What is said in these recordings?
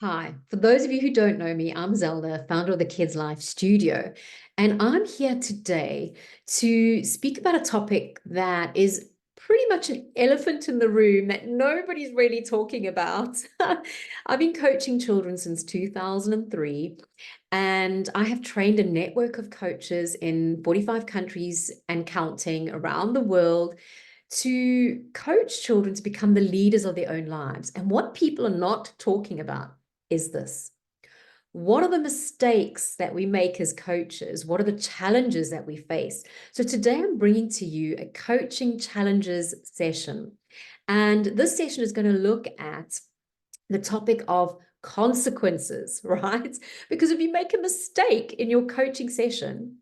Hi, for those of you who don't know me, I'm Zelna, founder of the Kids Life Studio, and I'm here today to speak about a topic that is pretty much an elephant in the room that nobody's really talking about. I've been coaching children since 2003, and I have trained a network of coaches in 45 countries and counting around the world to coach children to become the leaders of their own lives. And what people are not talking about is this. What are the mistakes that we make as coaches? What are the challenges that we face? So today I'm bringing to you a coaching challenges session. And this session is going to look at the topic of consequences, right? Because if you make a mistake in your coaching session,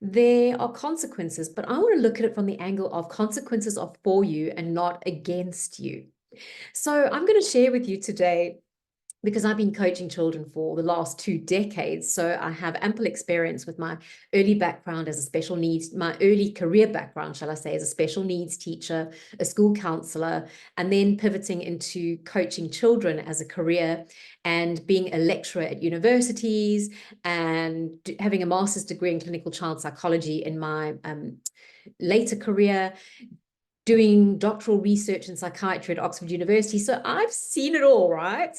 there are consequences, but I want to look at it from the angle of consequences are for you and not against you. So I'm going to share with you today, because I've been coaching children for the last 2 decades. So I have ample experience with my early background as a special needs, my early career background, shall I say, as a special needs teacher, a school counselor, and then pivoting into coaching children as a career and being a lecturer at universities and having a master's degree in clinical child psychology in my later career, doing doctoral research in psychiatry at Oxford University. So I've seen it all, right?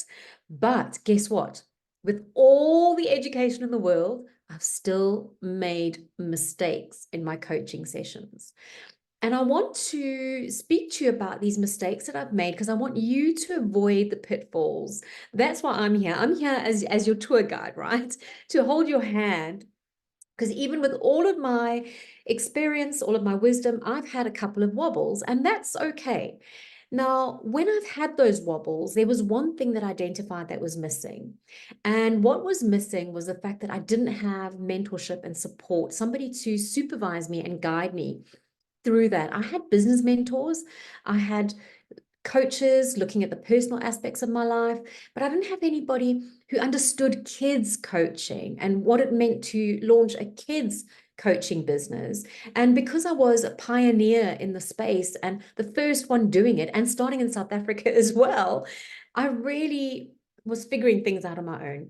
But guess what? With all the education in the world, I've still made mistakes in my coaching sessions. And I want to speak to you about these mistakes that I've made because I want you to avoid the pitfalls. That's why I'm here. I'm here as your tour guide, right? To hold your hand, because even with all of my experience, all of my wisdom, I've had a couple of wobbles, and that's okay. Now, when I've had those wobbles, there was one thing that I identified that was missing. And what was missing was the fact that I didn't have mentorship and support, somebody to supervise me and guide me through that. I had business mentors, I had coaches looking at the personal aspects of my life, but I didn't have anybody who understood kids coaching and what it meant to launch a kids coaching business. And because I was a pioneer in the space and the first one doing it and starting in South Africa as well, I really was figuring things out on my own.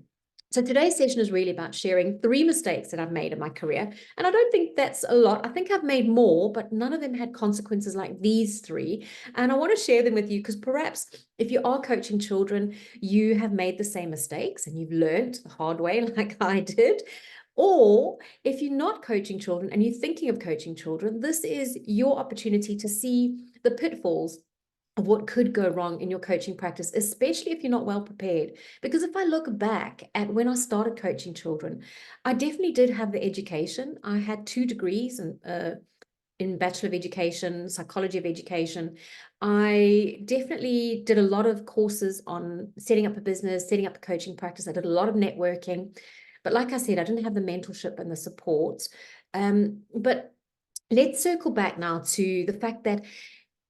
So today's session is really about sharing 3 mistakes that I've made in my career. And I don't think that's a lot. I think I've made more, but none of them had consequences like these 3. And I want to share them with you because perhaps if you are coaching children, you have made the same mistakes and you've learned the hard way like I did. Or if you're not coaching children and you're thinking of coaching children, this is your opportunity to see the pitfalls of what could go wrong in your coaching practice, especially if you're not well prepared. Because if I look back at when I started coaching children, I definitely did have the education. I had 2 degrees in Bachelor of Education, Psychology of Education. I definitely did a lot of courses on setting up a business, setting up a coaching practice. I did a lot of networking. But like I said, I didn't have the mentorship and the support. But let's circle back now to the fact that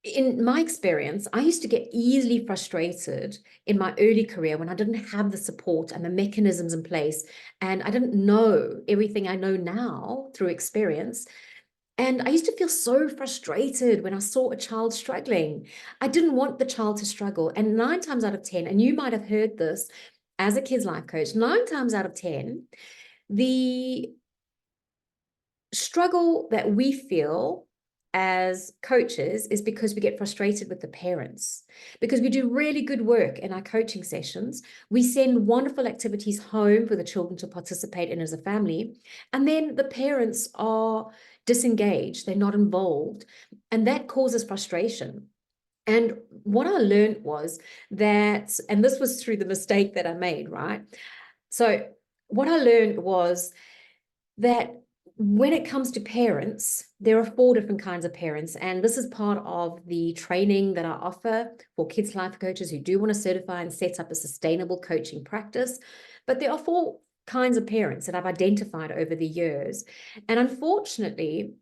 in my experience, I used to get easily frustrated in my early career when I didn't have the support and the mechanisms in place, and I didn't know everything I know now through experience. And I used to feel so frustrated when I saw a child struggling. I didn't want the child to struggle. And 9 times out of 10, and you might have heard this as a kids life coach, 9 times out of 10, the struggle that we feel as coaches is because we get frustrated with the parents, because we do really good work in our coaching sessions. We send wonderful activities home for the children to participate in as a family, and then the parents are disengaged, they're not involved, and that causes frustration. And what I learned was that, and this was through the mistake that I made, right? So what I learned was that when it comes to parents, there are 4 different kinds of parents. And this is part of the training that I offer for kids life coaches who do want to certify and set up a sustainable coaching practice. But there are 4 kinds of parents that I've identified over the years. And unfortunately,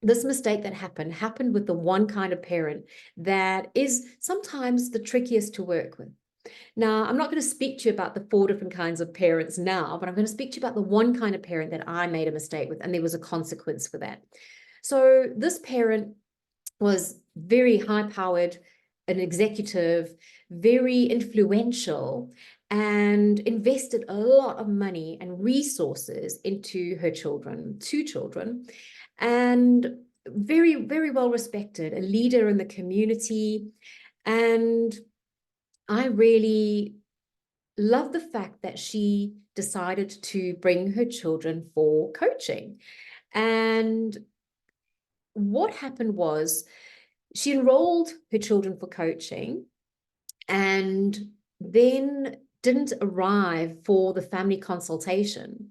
this mistake that happened with the one kind of parent that is sometimes the trickiest to work with. Now, I'm not going to speak to you about the 4 different kinds of parents now, but I'm going to speak to you about the one kind of parent that I made a mistake with, and there was a consequence for that. So this parent was very high-powered, an executive, very influential, and invested a lot of money and resources into her children, 2 children, and very, very well respected, a leader in the community. And I really love the fact that she decided to bring her children for coaching. And what happened was she enrolled her children for coaching and then didn't arrive for the family consultation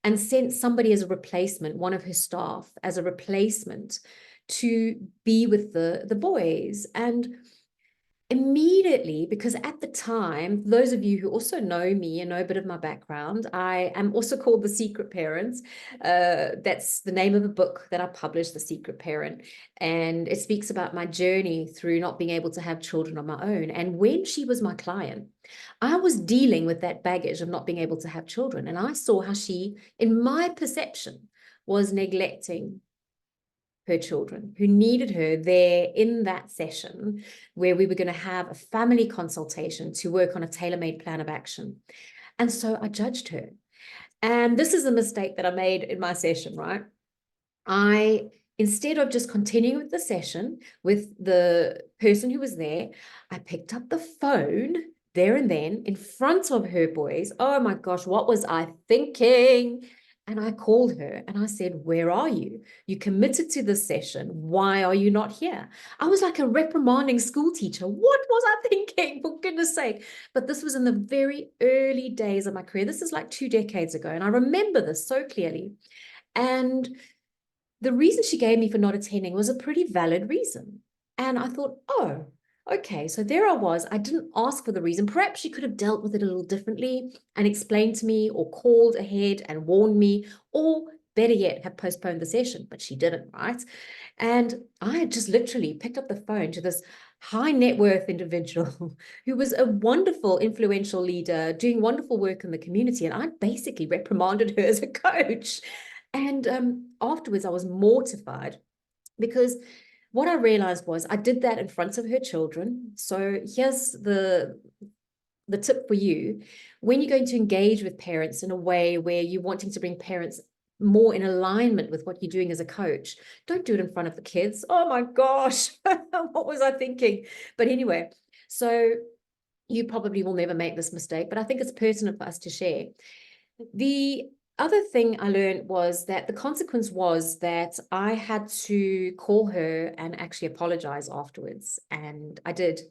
and sent somebody as a replacement, one of her staff as a replacement, to be with the boys. And immediately, because at the time, those of you who also know me and know a bit of my background, I am also called The Secret Parent. That's the name of a book that I published, The Secret Parent. And it speaks about my journey through not being able to have children on my own. And when she was my client, I was dealing with that baggage of not being able to have children. And I saw how she, in my perception, was neglecting her children who needed her there in that session where we were going to have a family consultation to work on a tailor-made plan of action. And so I judged her. And this is a mistake that I made in my session, right? Instead of just continuing with the session with the person who was there, I picked up the phone there and then in front of her boys. Oh my gosh, what was I thinking? And I called her and I said, where are you? You committed to this session. Why are you not here? I was like a reprimanding school teacher. What was I thinking? For goodness sake. But this was in the very early days of my career. This is like 2 decades ago. And I remember this so clearly. And the reason she gave me for not attending was a pretty valid reason. And I thought, oh, okay, so there I was. I didn't ask for the reason. Perhaps she could have dealt with it a little differently and explained to me or called ahead and warned me, or better yet, have postponed the session, but she didn't, right? And I had just literally picked up the phone to this high net worth individual who was a wonderful, influential leader doing wonderful work in the community. And I basically reprimanded her as a coach. And afterwards, I was mortified because what I realized was I did that in front of her children. So here's the tip for you. When you're going to engage with parents in a way where you're wanting to bring parents more in alignment with what you're doing as a coach, don't do it in front of the kids. Oh my gosh, what was I thinking? But anyway, so you probably will never make this mistake, but I think it's pertinent for us to share. The other thing I learned was that the consequence was that I had to call her and actually apologize afterwards. And I did.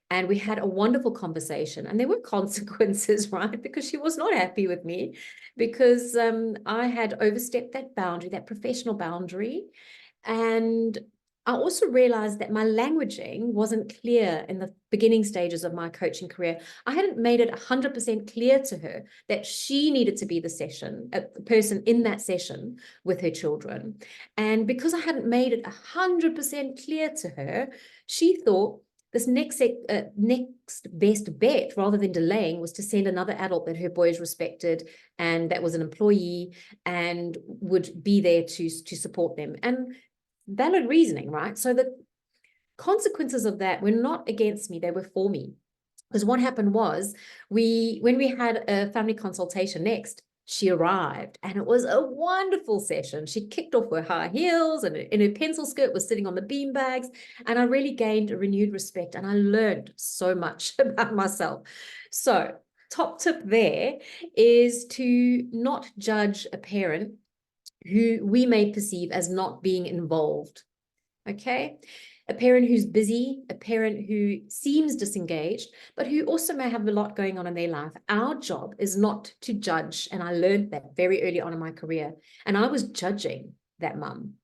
And we had a wonderful conversation. And there were consequences, right? Because she was not happy with me because I had overstepped that boundary, that professional boundary. And I also realized that my languaging wasn't clear in the beginning stages of my coaching career. I hadn't made it 100% clear to her that she needed to be the person in that session with her children. And because I hadn't made it 100% clear to her, she thought this next best bet, rather than delaying, was to send another adult that her boys respected and that was an employee and would be there to support them. And valid reasoning, right? So the consequences of that were not against me, they were for me. Because what happened was when we had a family consultation next, she arrived and it was a wonderful session. She kicked off her high heels and in her pencil skirt was sitting on the beanbags. And I really gained a renewed respect and I learned so much about myself. So top tip there is to not judge a parent who we may perceive as not being involved, okay? A parent who's busy, a parent who seems disengaged, but who also may have a lot going on in their life. Our job is not to judge, and I learned that very early on in my career, and I was judging that mum.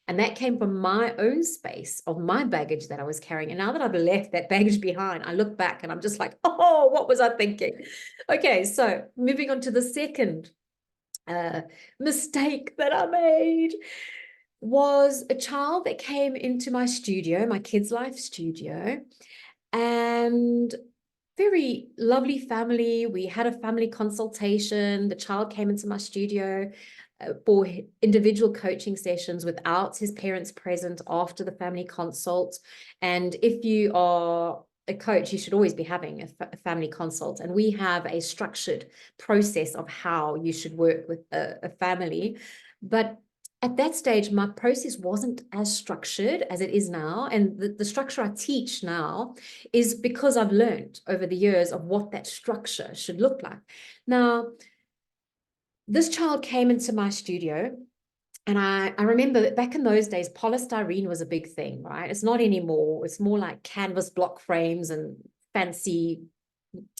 And that came from my own space of my baggage that I was carrying. And now that I've left that baggage behind, I look back and I'm just like, oh, what was I thinking? Okay, so moving on to the second mistake that I made was a child that came into my studio, my Kids Life studio, and very lovely family. We had a family consultation. The child came into my studio for individual coaching sessions without his parents present after the family consult. And if you are a coach, you should always be having a family consult. And we have a structured process of how you should work with a family. But at that stage, my process wasn't as structured as it is now. And the structure I teach now is because I've learned over the years of what that structure should look like. Now, this child came into my studio. And I remember that back in those days, polystyrene was a big thing, right? It's not anymore. It's more like canvas block frames and fancy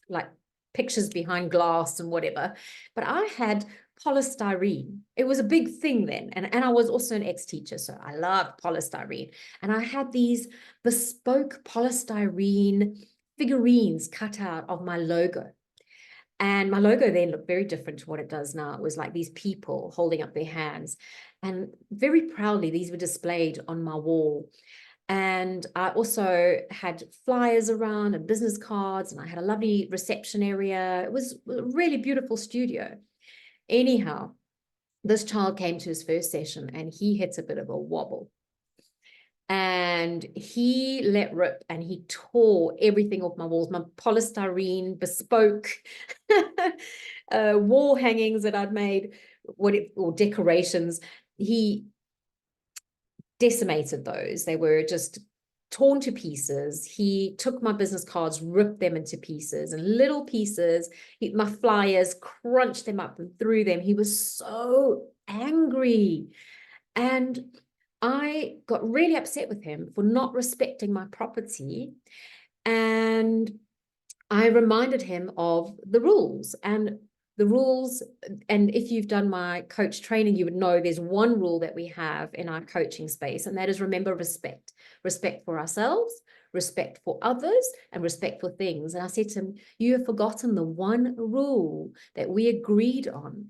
like pictures behind glass and whatever. But I had polystyrene. It was a big thing then. And I was also an ex-teacher, so I loved polystyrene. And I had these bespoke polystyrene figurines cut out of my logo. And my logo then looked very different to what it does now. It was like these people holding up their hands. And very proudly, these were displayed on my wall. And I also had flyers around and business cards, and I had a lovely reception area. It was a really beautiful studio. Anyhow, this child came to his first session and he hit a bit of a wobble. And he let rip and he tore everything off my walls, my polystyrene bespoke wall hangings that I'd made, or decorations. He decimated those. They were just torn to pieces. He took my business cards, ripped them into pieces and little pieces. My flyers, crunched them up and threw them. He was so angry. And I got really upset with him for not respecting my property. And I reminded him of the rules. And the rules, and if you've done my coach training, you would know there's one rule that we have in our coaching space, and that is remember respect. Respect for ourselves, respect for others, and respect for things. And I said to him, you have forgotten the one rule that we agreed on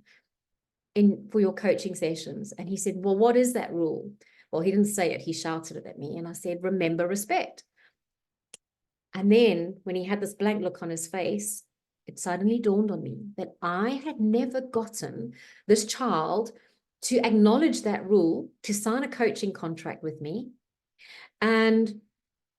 for your coaching sessions. And he said, well, what is that rule? Well, he didn't say it. He shouted it at me. And I said, remember respect. And then when he had this blank look on his face, it suddenly dawned on me that I had never gotten this child to acknowledge that rule, to sign a coaching contract with me. And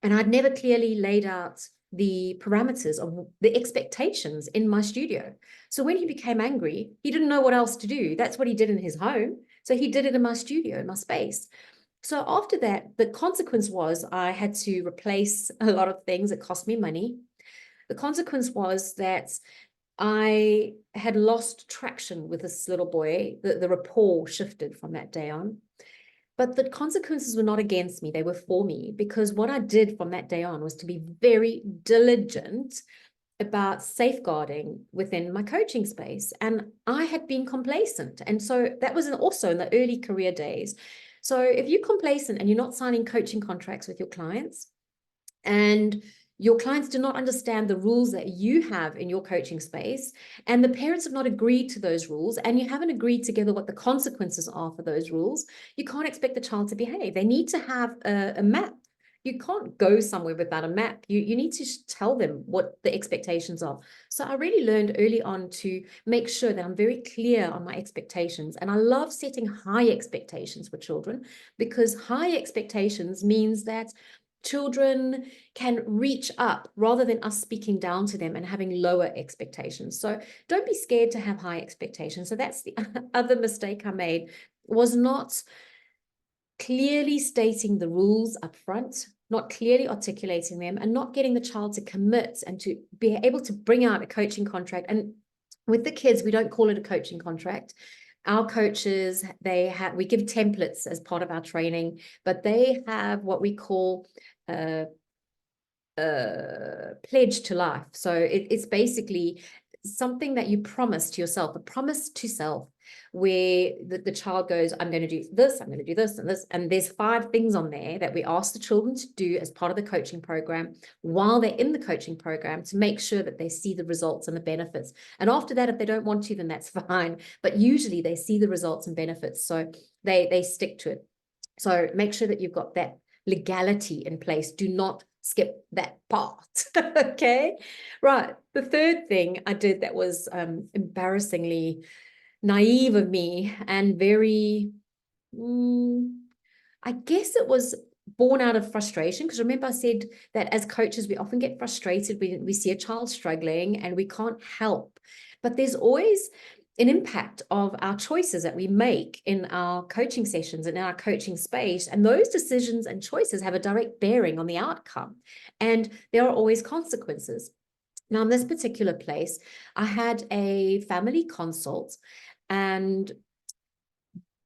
I'd never clearly laid out the parameters of the expectations in my studio. So when he became angry, he didn't know what else to do. That's what he did in his home. So he did it in my studio, in my space. So after that, the consequence was I had to replace a lot of things. It cost me money. The consequence was that I had lost traction with this little boy. The rapport shifted from that day on. But the consequences were not against me. They were for me, because what I did from that day on was to be very diligent about safeguarding within my coaching space. And I had been complacent. And so that was also in the early career days. So if you're complacent and you're not signing coaching contracts with your clients, and your clients do not understand the rules that you have in your coaching space, and the parents have not agreed to those rules, and you haven't agreed together what the consequences are for those rules, you can't expect the child to behave. They need to have a map. You can't go somewhere without a map. You need to tell them what the expectations are. So I really learned early on to make sure that I'm very clear on my expectations. And I love setting high expectations for children, because high expectations means that children can reach up rather than us speaking down to them and having lower expectations. So don't be scared to have high expectations. So that's the other mistake I made, was not clearly stating the rules up front, not clearly articulating them, and not getting the child to commit and to be able to bring out a coaching contract. And with the kids, we don't call it a coaching contract. Our coaches, we give templates as part of our training, but they have what we call a pledge to life. So it's basically something that you promise to yourself, a promise to self, where the child goes, I'm going to do this, I'm going to do this and this. And there's 5 things on there that we ask the children to do as part of the coaching program while they're in the coaching program, to make sure that they see the results and the benefits. And after that, if they don't want to, then that's fine. But usually they see the results and benefits, so they stick to it. So make sure that you've got that legality in place. Do not skip that part. Okay, right. The third thing I did that was embarrassingly naive of me, and very, I guess it was born out of frustration, because remember I said that as coaches, we often get frustrated when we see a child struggling and we can't help. But there's always an impact of our choices that we make in our coaching sessions and in our coaching space. And those decisions and choices have a direct bearing on the outcome. And there are always consequences. Now, in this particular place, I had a family consult, and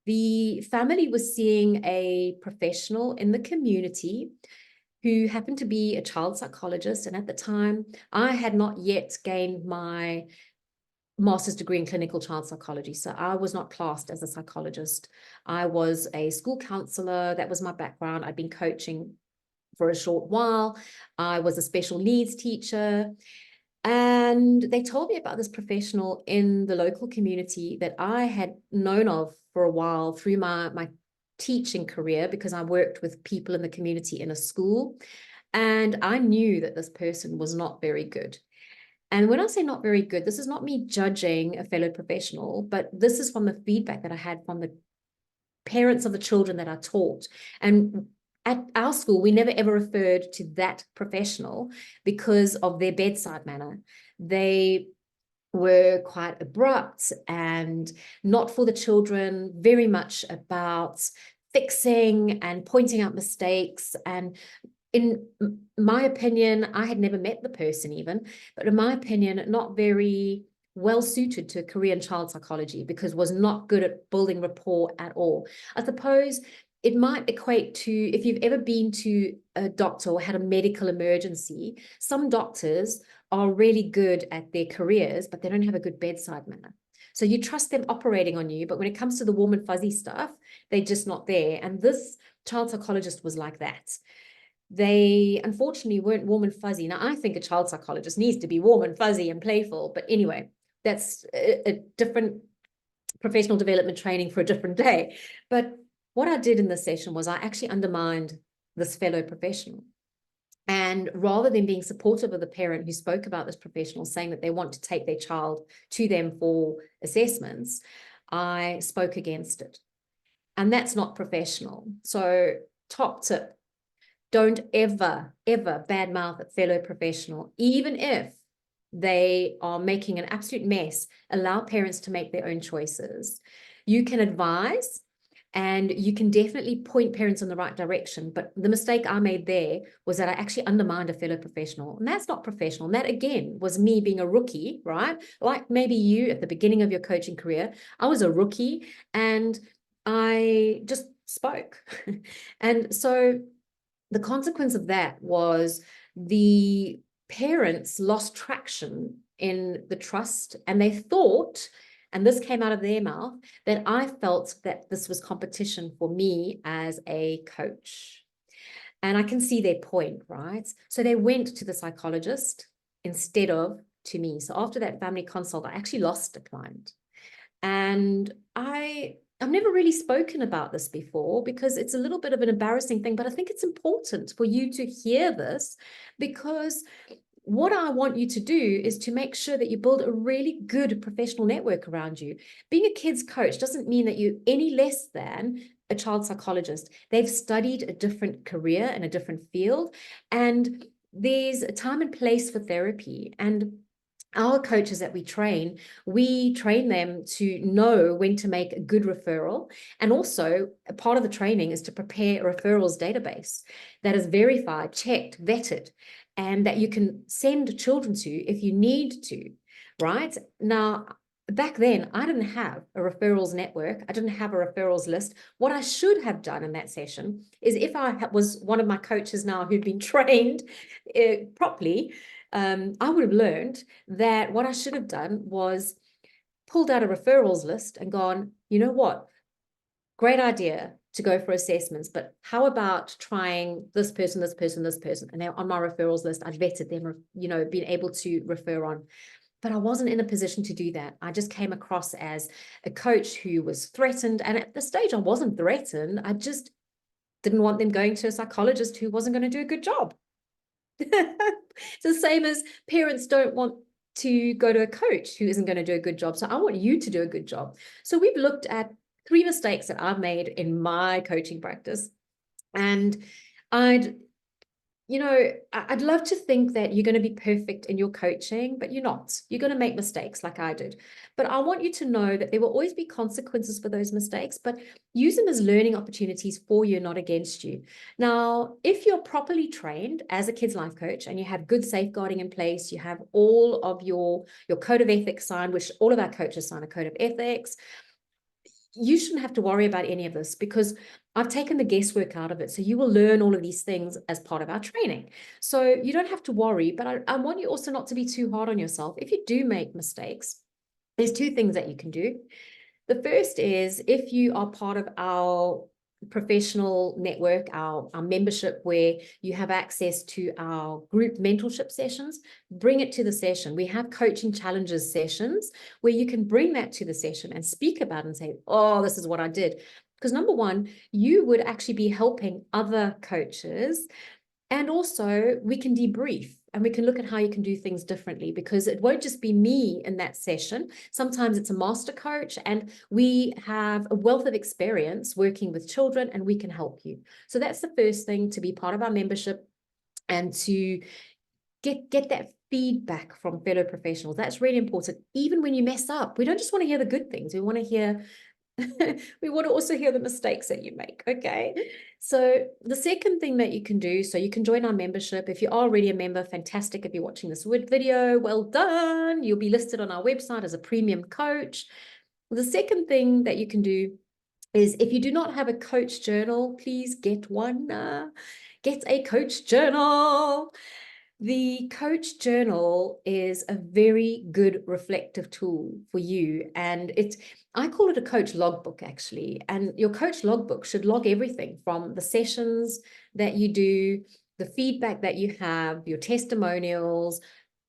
the family was seeing a professional in the community who happened to be a child psychologist. And at the time, I had not yet gained my master's degree in clinical child psychology. So I was not classed as a psychologist. I was a school counselor. That was my background. I'd been coaching for a short while. I was a special needs teacher. And they told me about this professional in the local community that I had known of for a while through my teaching career, because I worked with people in the community in a school. And I knew that this person was not very good. And when I say not very good, this is not me judging a fellow professional, but this is from the feedback that I had from the parents of the children that I taught. And at our school, we never ever referred to that professional because of their bedside manner. They were quite abrupt and not for the children, very much about fixing and pointing out mistakes. And in my opinion, I had never met the person even, but in my opinion, not very well suited to a career in child psychology, because was not good at building rapport at all. I suppose it might equate to, if you've ever been to a doctor or had a medical emergency, some doctors are really good at their careers, but they don't have a good bedside manner. So you trust them operating on you, but when it comes to the warm and fuzzy stuff, they're just not there. And this child psychologist was like that. They unfortunately weren't warm and fuzzy. Now, I think a child psychologist needs to be warm and fuzzy and playful, but anyway, that's a different professional development training for a different day. But what I did in this session was I actually undermined this fellow professional. And rather than being supportive of the parent who spoke about this professional, saying that they want to take their child to them for assessments, I spoke against it. And that's not professional. So, top tip, don't ever, ever badmouth a fellow professional, even if they are making an absolute mess. Allow parents to make their own choices. You can advise and you can definitely point parents in the right direction. But the mistake I made there was that I actually undermined a fellow professional. And that's not professional. And that, again, was me being a rookie, right? Like maybe you at the beginning of your coaching career, I was a rookie and I just spoke. And so the consequence of that was the parents lost traction in the trust, and they thought, and this came out of their mouth, that I felt that this was competition for me as a coach. And I can see their point, right? So they went to the psychologist instead of to me. So after that family consult, I actually lost a client. And I've never really spoken about this before because it's a little bit of an embarrassing thing, but I think it's important for you to hear this, because what I want you to do is to make sure that you build a really good professional network around you. Being a kids coach doesn't mean that you're any less than a child psychologist. They've studied a different career and a different field, and there's a time and place for therapy. And our coaches that we train them to know when to make a good referral. And also, a part of the training is to prepare a referrals database that is verified, checked, vetted, and that you can send children to if you need to, right? Now, back then, I didn't have a referrals network. I didn't have a referrals list. What I should have done in that session is, if I was one of my coaches now who'd been trained properly, I would have learned that what I should have done was pulled out a referrals list and gone, you know what? Great idea to go for assessments, but how about trying this person, this person, this person? And they're on my referrals list. I've vetted them, been able to refer on. But I wasn't in a position to do that. I just came across as a coach who was threatened. And at the stage, I wasn't threatened. I just didn't want them going to a psychologist who wasn't going to do a good job. It's the same as parents don't want to go to a coach who isn't going to do a good job. So I want you to do a good job. So we've looked at 3 mistakes that I've made in my coaching practice. And I'd I'd love to think that you're going to be perfect in your coaching, but you're not. You're going to make mistakes like I did. But I want you to know that there will always be consequences for those mistakes, but use them as learning opportunities for you, not against you. Now, if you're properly trained as a kids life coach and you have good safeguarding in place, you have all of your code of ethics signed, which all of our coaches sign a code of ethics, you shouldn't have to worry about any of this because I've taken the guesswork out of it. So you will learn all of these things as part of our training. So you don't have to worry, but I want you also not to be too hard on yourself. If you do make mistakes, there's two things that you can do. The first is if you are part of our professional network, our membership, where you have access to our group mentorship sessions, bring it to the session. We have coaching challenges sessions where you can bring that to the session and speak about it and say, oh, this is what I did. Because number one, you would actually be helping other coaches. And also we can debrief and we can look at how you can do things differently, because it won't just be me in that session. Sometimes it's a master coach and we have a wealth of experience working with children and we can help you. So that's the first thing, to be part of our membership and to get that feedback from fellow professionals. That's really important. Even when you mess up, we don't just want to hear the good things. We want to hear we want to also hear the mistakes that you make. Okay. So the second thing that you can do, so you can join our membership. If you're already a member, fantastic. If you're watching this video, well done. You'll be listed on our website as a premium coach. The second thing that you can do is, if you do not have a coach journal, please get one. Get a coach journal. The coach journal is a very good reflective tool for you. And I call it a coach logbook, actually. And your coach logbook should log everything from the sessions that you do, the feedback that you have, your testimonials,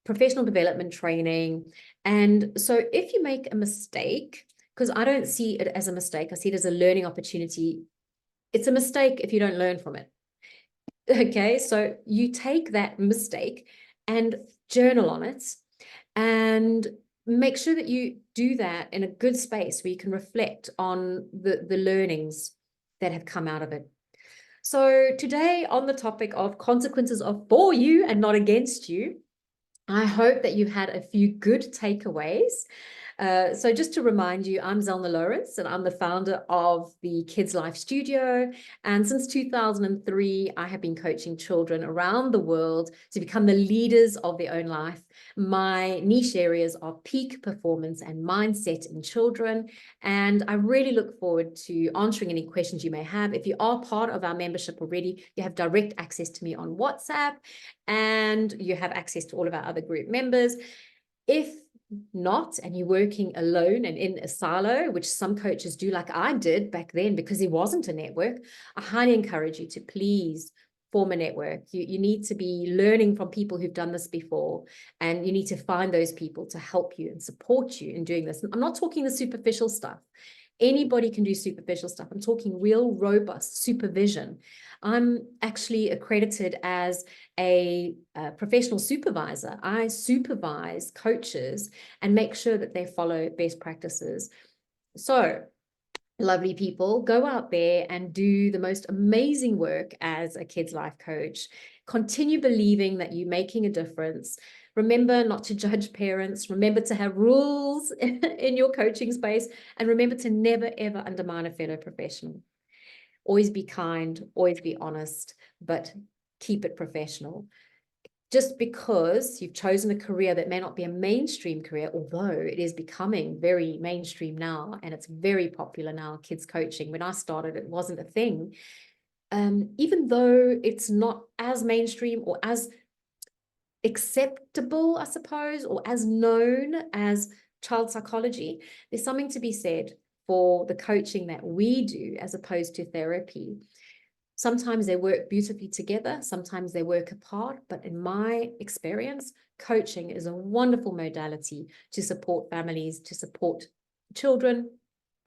professional development training. And so if you make a mistake, because I don't see it as a mistake, I see it as a learning opportunity. It's a mistake if you don't learn from it. Okay, so you take that mistake and journal on it and make sure that you do that in a good space where you can reflect on the learnings that have come out of it. So today, on the topic of consequences are for you and not against you, I hope that you've had a few good takeaways. So just to remind you, I'm Zelna Lawrence, and I'm the founder of the Kids Life Studio. And since 2003, I have been coaching children around the world to become the leaders of their own life. My niche areas are peak performance and mindset in children. And I really look forward to answering any questions you may have. If you are part of our membership already, you have direct access to me on WhatsApp, and you have access to all of our other group members. If not, and you're working alone and in a silo, which some coaches do, like I did back then because there wasn't a network, I highly encourage you to please form a network. You need to be learning from people who've done this before, and you need to find those people to help you and support you in doing this. I'm not talking the superficial stuff. Anybody can do superficial stuff. I'm talking real robust supervision. I'm actually accredited as a professional supervisor. I supervise coaches and make sure that they follow best practices. So, lovely people, go out there and do the most amazing work as a kids life coach. Continue believing that you're making a difference. Remember not to judge parents. Remember to have rules in your coaching space. And remember to never, ever undermine a fellow professional. Always be kind, always be honest, but keep it professional. Just because you've chosen a career that may not be a mainstream career, although it is becoming very mainstream now, and it's very popular now, kids coaching. When I started, it wasn't a thing. Even though it's not as mainstream or as acceptable, I suppose, or as known as child psychology, there's something to be said for the coaching that we do as opposed to therapy. Sometimes they work beautifully together, sometimes they work apart, but in my experience, coaching is a wonderful modality to support families, to support children.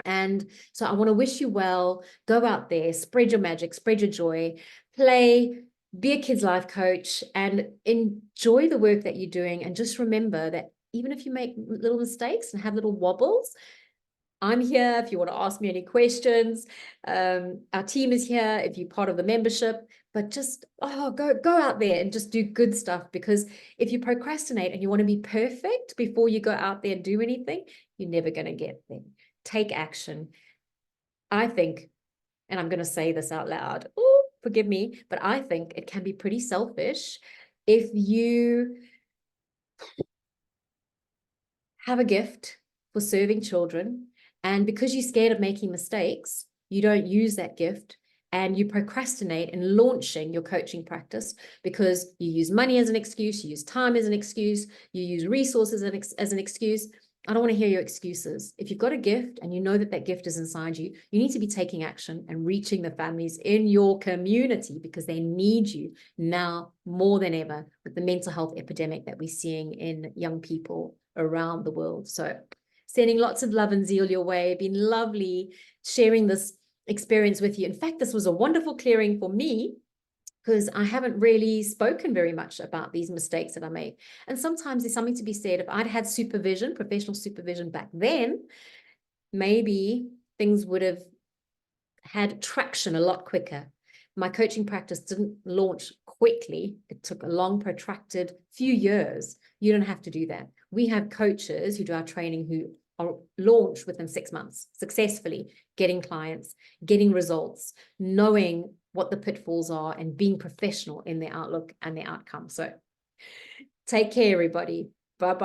And so I want to wish you well. Go out there, spread your magic, spread your joy, play, be a kids life coach, and enjoy the work that you're doing. And just remember that even if you make little mistakes and have little wobbles, I'm here if you want to ask me any questions. Our team is here if you're part of the membership. but just, go out there and just do good stuff. Because if you procrastinate and you want to be perfect before you go out there and do anything, you're never going to get there. Take action. I think, and I'm going to say this out loud, oh, forgive me, but I think it can be pretty selfish if you have a gift for serving children, and because you're scared of making mistakes, you don't use that gift, and you procrastinate in launching your coaching practice because you use money as an excuse, you use time as an excuse, you use resources as an excuse. I don't want to hear your excuses. If you've got a gift and you know that that gift is inside you, you need to be taking action and reaching the families in your community, because they need you now more than ever with the mental health epidemic that we're seeing in young people around the world. So sending lots of love and zeal your way. Been lovely sharing this experience with you. In fact, this was a wonderful clearing for me, because I haven't really spoken very much about these mistakes that I made. And sometimes there's something to be said. If I'd had supervision, professional supervision back then, maybe things would have had traction a lot quicker. My coaching practice didn't launch quickly. It took a long, protracted few years. You don't have to do that. We have coaches who do our training who are launched within 6 months, successfully getting clients, getting results, knowing what the pitfalls are, and being professional in their outlook and their outcome. So take care, everybody. Bye-bye.